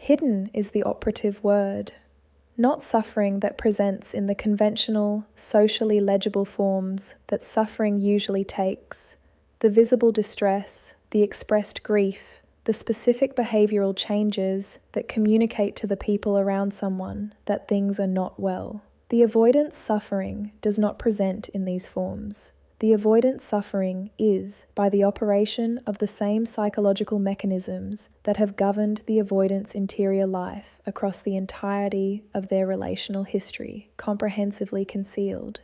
Hidden is the operative word, not suffering that presents in the conventional, socially legible forms that suffering usually takes, the visible distress, the expressed grief, the specific behavioral changes that communicate to the people around someone that things are not well. The avoidant suffering does not present in these forms. The avoidant suffering is by the operation of the same psychological mechanisms that have governed the avoidant's interior life across the entirety of their relational history, comprehensively concealed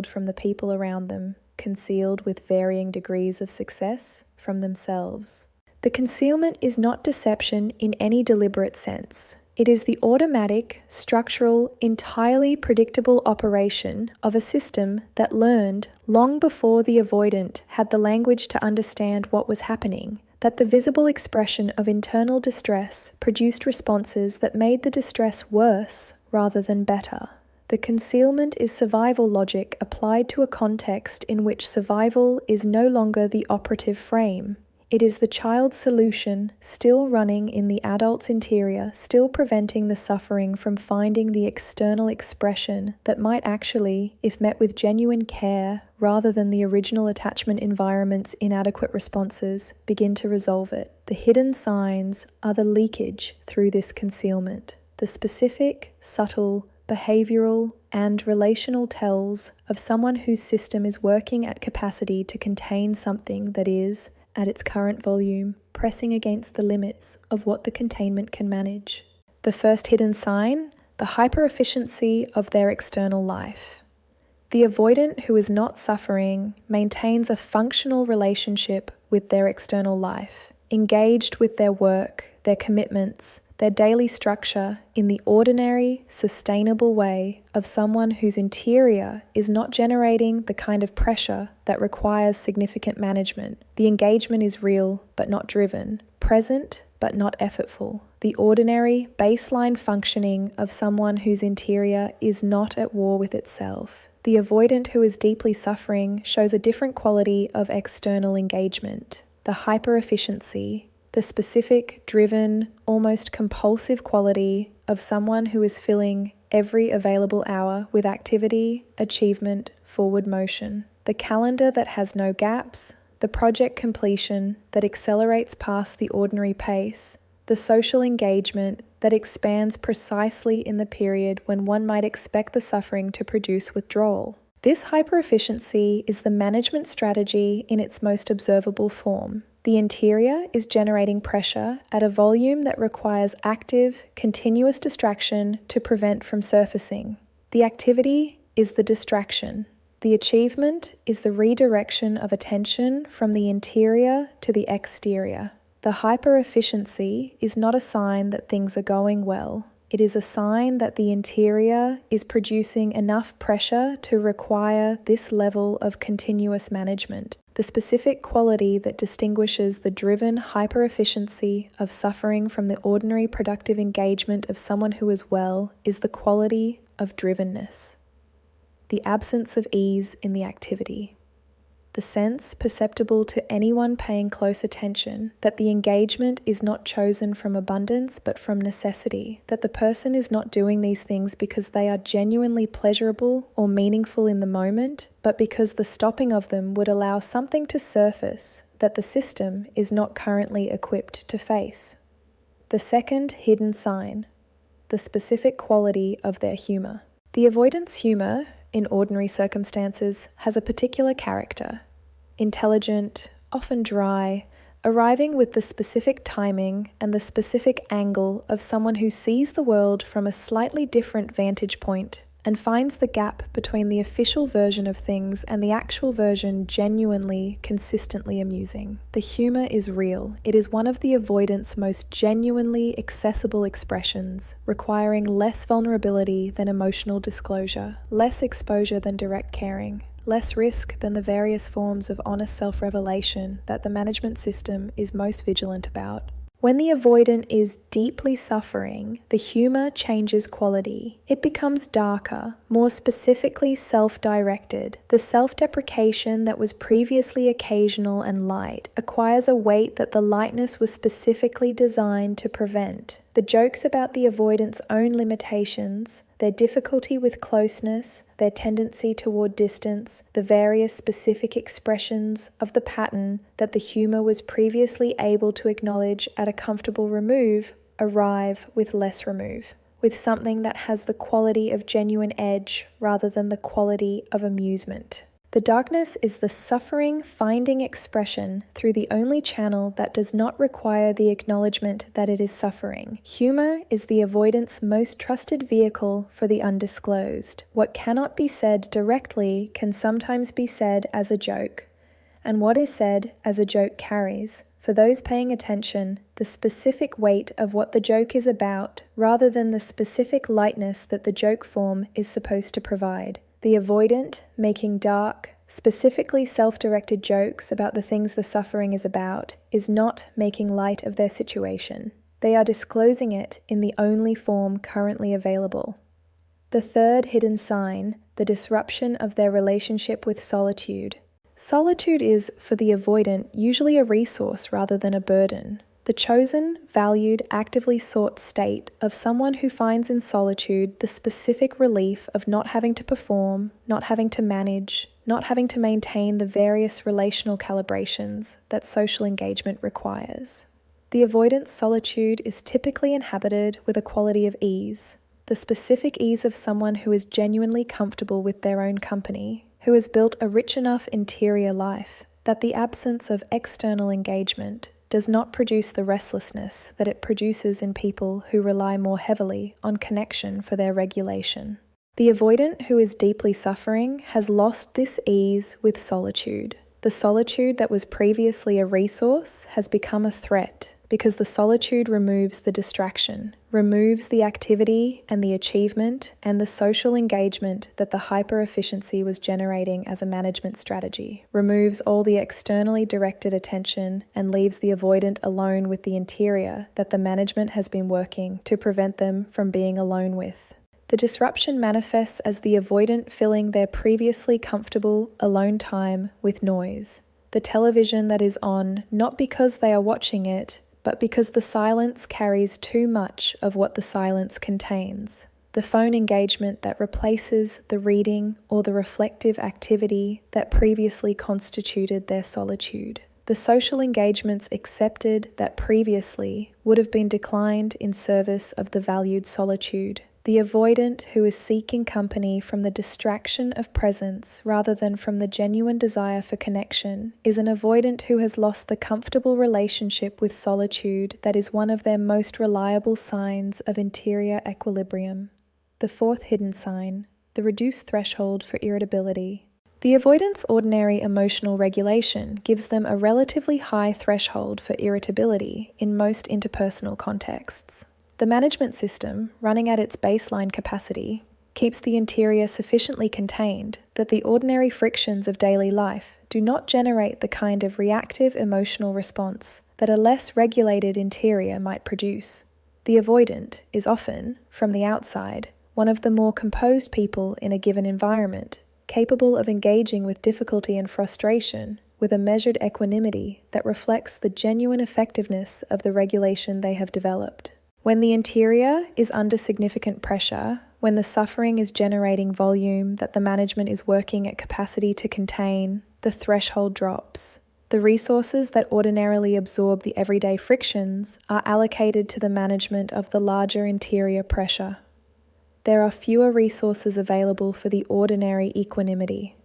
from the people around them, concealed with varying degrees of success from themselves. The concealment is not deception in any deliberate sense. It is the automatic, structural, entirely predictable operation of a system that learned long before the avoidant had the language to understand what was happening, that the visible expression of internal distress produced responses that made the distress worse rather than better. The concealment is survival logic applied to a context in which survival is no longer the operative frame. It is the child's solution still running in the adult's interior, still preventing the suffering from finding the external expression that might actually, if met with genuine care, rather than the original attachment environment's inadequate responses, begin to resolve it. The hidden signs are the leakage through this concealment, the specific, subtle, behavioral, and relational tells of someone whose system is working at capacity to contain something that is, at its current volume, pressing against the limits of what the containment can manage. The first hidden sign, the hyper-efficiency of their external life. The avoidant who is not suffering maintains a functional relationship with their external life, engaged with their work, their commitments, their daily structure in the ordinary, sustainable way of someone whose interior is not generating the kind of pressure that requires significant management. The engagement is real but not driven, present but not effortful. The ordinary, baseline functioning of someone whose interior is not at war with itself. The avoidant who is deeply suffering shows a different quality of external engagement, the hyper-efficiency, the specific, driven, almost compulsive quality of someone who is filling every available hour with activity, achievement, forward motion. The calendar that has no gaps, the project completion that accelerates past the ordinary pace, the social engagement that expands precisely in the period when one might expect the suffering to produce withdrawal. This hyper-efficiency is the management strategy in its most observable form. The interior is generating pressure at a volume that requires active, continuous distraction to prevent from surfacing. The activity is the distraction. The achievement is the redirection of attention from the interior to the exterior. The hyper-efficiency is not a sign that things are going well. It is a sign that the interior is producing enough pressure to require this level of continuous management. The specific quality that distinguishes the driven hyper-efficiency of suffering from the ordinary productive engagement of someone who is well is the quality of drivenness, the absence of ease in the activity. The sense perceptible to anyone paying close attention that the engagement is not chosen from abundance but from necessity, that the person is not doing these things because they are genuinely pleasurable or meaningful in the moment, but because the stopping of them would allow something to surface that the system is not currently equipped to face. The second hidden sign, the specific quality of their humor. The avoidant's humor, in ordinary circumstances, has a particular character. Intelligent, often dry, arriving with the specific timing and the specific angle of someone who sees the world from a slightly different vantage point and finds the gap between the official version of things and the actual version genuinely, consistently amusing. The humor is real. It is one of the avoidant's most genuinely accessible expressions, requiring less vulnerability than emotional disclosure, less exposure than direct caring, less risk than the various forms of honest self-revelation that the management system is most vigilant about. When the avoidant is deeply suffering, the humor changes quality. It becomes darker, more specifically self-directed. The self-deprecation that was previously occasional and light acquires a weight that the lightness was specifically designed to prevent. The jokes about the avoidant's own limitations, their difficulty with closeness, their tendency toward distance, the various specific expressions of the pattern that the humor was previously able to acknowledge at a comfortable remove, arrive with less remove, with something that has the quality of genuine edge rather than the quality of amusement. The darkness is the suffering finding expression through the only channel that does not require the acknowledgement that it is suffering. Humor is the avoidant's most trusted vehicle for the undisclosed. What cannot be said directly can sometimes be said as a joke, and what is said as a joke carries, for those paying attention, the specific weight of what the joke is about rather than the specific lightness that the joke form is supposed to provide. The avoidant, making dark, specifically self-directed jokes about the things the suffering is about, is not making light of their situation. They are disclosing it in the only form currently available. The third hidden sign, the disruption of their relationship with solitude. Solitude is, for the avoidant, usually a resource rather than a burden. The chosen, valued, actively sought state of someone who finds in solitude the specific relief of not having to perform, not having to manage, not having to maintain the various relational calibrations that social engagement requires. The avoidant's solitude is typically inhabited with a quality of ease, the specific ease of someone who is genuinely comfortable with their own company, who has built a rich enough interior life that the absence of external engagement does not produce the restlessness that it produces in people who rely more heavily on connection for their regulation. The avoidant who is deeply suffering has lost this ease with solitude. The solitude that was previously a resource has become a threat because the solitude removes the distraction, removes the activity and the achievement and the social engagement that the hyper-efficiency was generating as a management strategy, removes all the externally directed attention and leaves the avoidant alone with the interior that the management has been working to prevent them from being alone with. The disruption manifests as the avoidant filling their previously comfortable alone time with noise. The television that is on, not because they are watching it, but because the silence carries too much of what the silence contains. The phone engagement that replaces the reading or the reflective activity that previously constituted their solitude. The social engagements accepted that previously would have been declined in service of the valued solitude. The avoidant who is seeking company from the distraction of presence rather than from the genuine desire for connection is an avoidant who has lost the comfortable relationship with solitude that is one of their most reliable signs of interior equilibrium. The fourth hidden sign, the reduced threshold for irritability. The avoidant's ordinary emotional regulation gives them a relatively high threshold for irritability in most interpersonal contexts. The management system, running at its baseline capacity, keeps the interior sufficiently contained that the ordinary frictions of daily life do not generate the kind of reactive emotional response that a less regulated interior might produce. The avoidant is often, from the outside, one of the more composed people in a given environment, capable of engaging with difficulty and frustration with a measured equanimity that reflects the genuine effectiveness of the regulation they have developed. When the interior is under significant pressure, when the suffering is generating volume that the management is working at capacity to contain, the threshold drops. The resources that ordinarily absorb the everyday frictions are allocated to the management of the larger interior pressure. There are fewer resources available for the ordinary equanimity,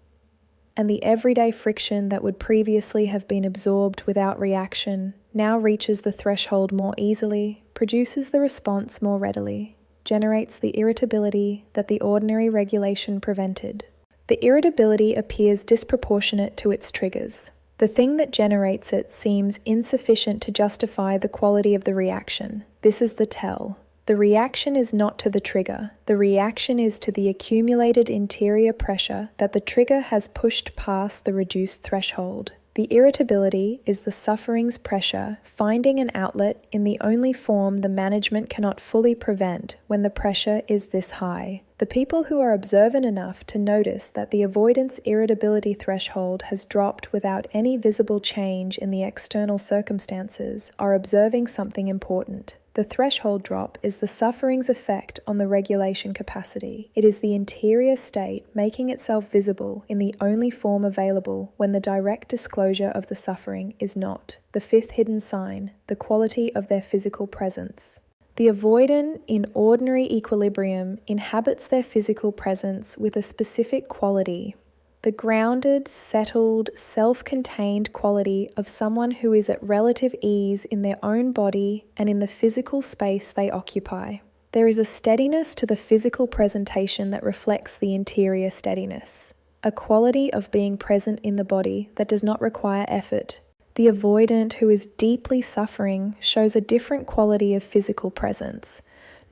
and the everyday friction that would previously have been absorbed without reaction now reaches the threshold more easily, produces the response more readily, generates the irritability that the ordinary regulation prevented. The irritability appears disproportionate to its triggers. The thing that generates it seems insufficient to justify the quality of the reaction. This is the tell. The reaction is not to the trigger. The reaction is to the accumulated interior pressure that the trigger has pushed past the reduced threshold. The irritability is the suffering's pressure finding an outlet in the only form the management cannot fully prevent when the pressure is this high. The people who are observant enough to notice that the avoidance irritability threshold has dropped without any visible change in the external circumstances are observing something important. The threshold drop is the suffering's effect on the regulation capacity. It is the interior state making itself visible in the only form available when the direct disclosure of the suffering is not. The fifth hidden sign, the quality of their physical presence. The avoidant in ordinary equilibrium inhabits their physical presence with a specific quality. The grounded, settled, self-contained quality of someone who is at relative ease in their own body and in the physical space they occupy. There is a steadiness to the physical presentation that reflects the interior steadiness, a quality of being present in the body that does not require effort. The avoidant who is deeply suffering shows a different quality of physical presence.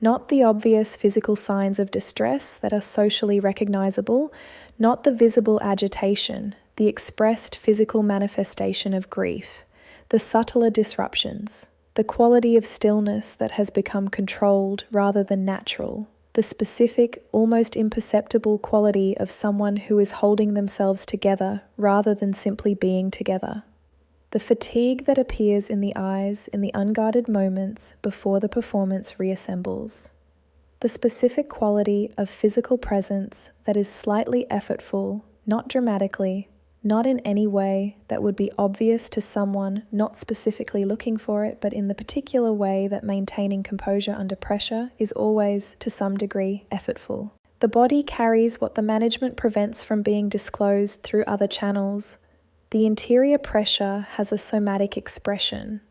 Not the obvious physical signs of distress that are socially recognizable, not the visible agitation, the expressed physical manifestation of grief, the subtler disruptions, the quality of stillness that has become controlled rather than natural, the specific, almost imperceptible quality of someone who is holding themselves together rather than simply being together. The fatigue that appears in the eyes in the unguarded moments before the performance reassembles. The specific quality of physical presence that is slightly effortful, not dramatically, not in any way that would be obvious to someone not specifically looking for it, but in the particular way that maintaining composure under pressure is always, to some degree, effortful. The body carries what the management prevents from being disclosed through other channels. The interior pressure has a somatic expression.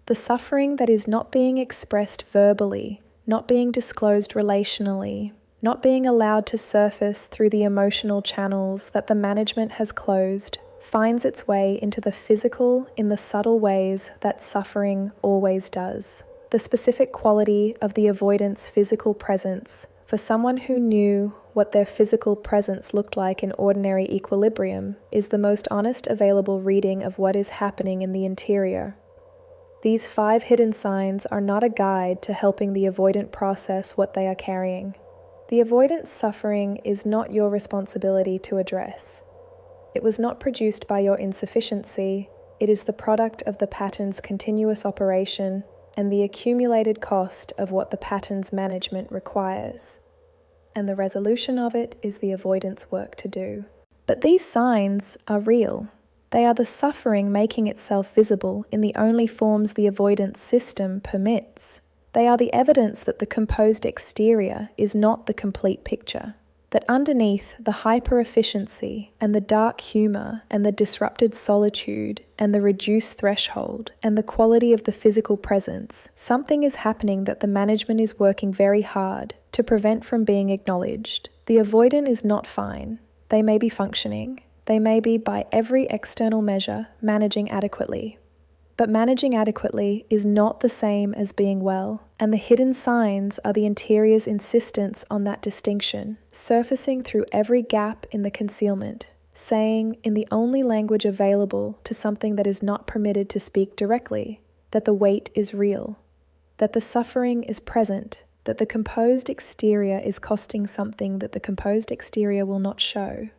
The suffering that is not being expressed verbally, not being disclosed relationally, not being allowed to surface through the emotional channels that the management has closed, finds its way into the physical in the subtle ways that suffering always does. The specific quality of the avoidant's physical presence, for someone who knew what their physical presence looked like in ordinary equilibrium, is the most honest available reading of what is happening in the interior. These 5 hidden signs are not a guide to helping the avoidant process what they are carrying. The avoidant's suffering is not your responsibility to address. It was not produced by your insufficiency. It is the product of the pattern's continuous operation and the accumulated cost of what the pattern's management requires. And the resolution of it is the avoidant's work to do. But these signs are real. They are the suffering making itself visible in the only forms the avoidance system permits. They are the evidence that the composed exterior is not the complete picture, that underneath the hyper-efficiency and the dark humor and the disrupted solitude and the reduced threshold and the quality of the physical presence, something is happening that the management is working very hard to prevent from being acknowledged. The avoidant is not fine. They may be functioning. They may be, by every external measure, managing adequately. But managing adequately is not the same as being well, and the hidden signs are the interior's insistence on that distinction, surfacing through every gap in the concealment, saying, in the only language available to something that is not permitted to speak directly, that the weight is real, that the suffering is present, that the composed exterior is costing something that the composed exterior will not show.